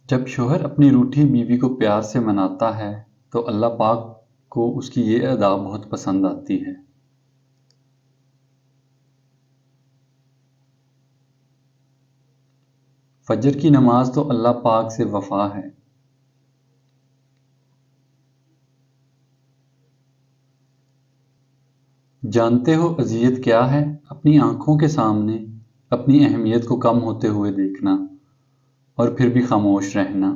جب شوہر اپنی روٹھی بیوی کو پیار سے مناتا ہے تو اللہ پاک کو اس کی یہ ادا بہت پسند آتی ہے۔ فجر کی نماز تو اللہ پاک سے وفا ہے۔ جانتے ہو اذیت کیا ہے؟ اپنی آنکھوں کے سامنے اپنی اہمیت کو کم ہوتے ہوئے دیکھنا اور پھر بھی خاموش رہنا۔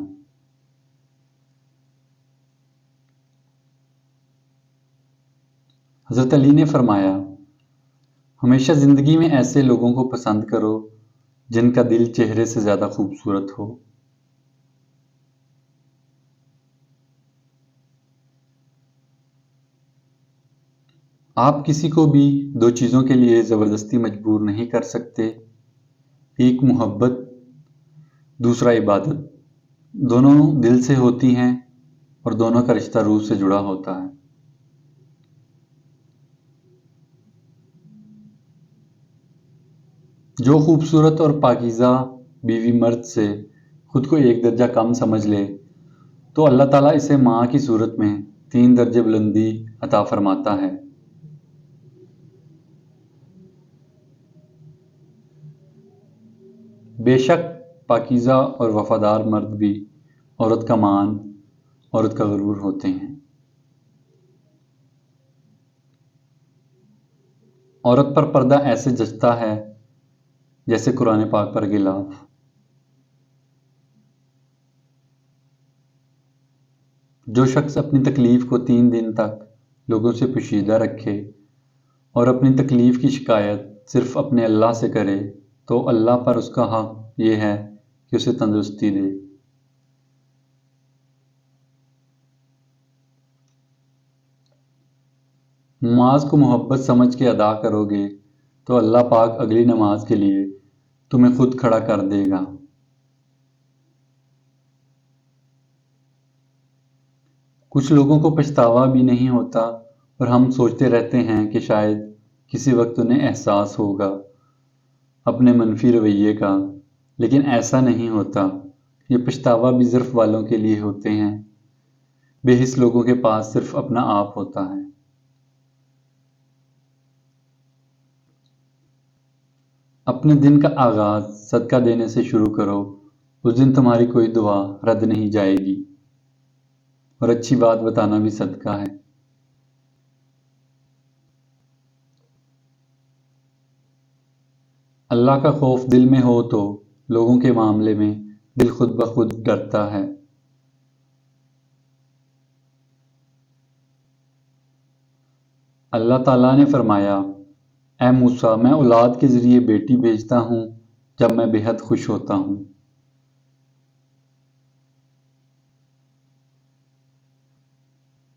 حضرت علی نے فرمایا، ہمیشہ زندگی میں ایسے لوگوں کو پسند کرو جن کا دل چہرے سے زیادہ خوبصورت ہو۔ آپ کسی کو بھی دو چیزوں کے لیے زبردستی مجبور نہیں کر سکتے، ایک محبت، دوسرا عبادت۔ دونوں دل سے ہوتی ہیں اور دونوں کا رشتہ روح سے جڑا ہوتا ہے۔ جو خوبصورت اور پاکیزہ بیوی مرد سے خود کو ایک درجہ کم سمجھ لے تو اللہ تعالیٰ اسے ماں کی صورت میں 3 درجے بلندی عطا فرماتا ہے۔ بے شک پاکیزہ اور وفادار مرد بھی عورت کا مان، عورت کا غرور ہوتے ہیں۔ عورت پر پردہ ایسے جچتا ہے جیسے قرآن پاک پر غلاف۔ جو شخص اپنی تکلیف کو 3 دن تک لوگوں سے پوشیدہ رکھے اور اپنی تکلیف کی شکایت صرف اپنے اللہ سے کرے تو اللہ پر اس کا حق یہ ہے کہ اسے تندرستی دے۔ نماز کو محبت سمجھ کے ادا کرو گے تو اللہ پاک اگلی نماز کے لیے تمہیں خود کھڑا کر دے گا۔ کچھ لوگوں کو پچھتاوا بھی نہیں ہوتا اور ہم سوچتے رہتے ہیں کہ شاید کسی وقت انہیں احساس ہوگا اپنے منفی رویے کا، لیکن ایسا نہیں ہوتا۔ یہ پچھتاوا بھی ظرف والوں کے لیے ہوتے ہیں۔ بے حس لوگوں کے پاس صرف اپنا آپ ہوتا ہے۔ اپنے دن کا آغاز صدقہ دینے سے شروع کرو، اس دن تمہاری کوئی دعا رد نہیں جائے گی، اور اچھی بات بتانا بھی صدقہ ہے۔ اللہ کا خوف دل میں ہو تو لوگوں کے معاملے میں دل خود بخود ڈرتا ہے۔ اللہ تعالیٰ نے فرمایا، اے موسیٰ، میں اولاد کے ذریعے بیٹی بھیجتا ہوں جب میں بے حد خوش ہوتا ہوں۔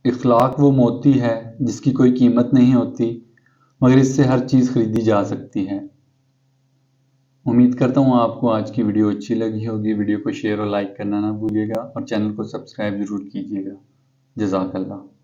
اخلاق وہ موتی ہے جس کی کوئی قیمت نہیں ہوتی مگر اس سے ہر چیز خریدی جا سکتی ہے۔ امید کرتا ہوں آپ کو آج کی ویڈیو اچھی لگی ہوگی۔ ویڈیو کو شیئر اور لائک کرنا نہ بھولیے گا اور چینل کو سبسکرائب ضرور کیجیے گا۔ جزاک اللہ۔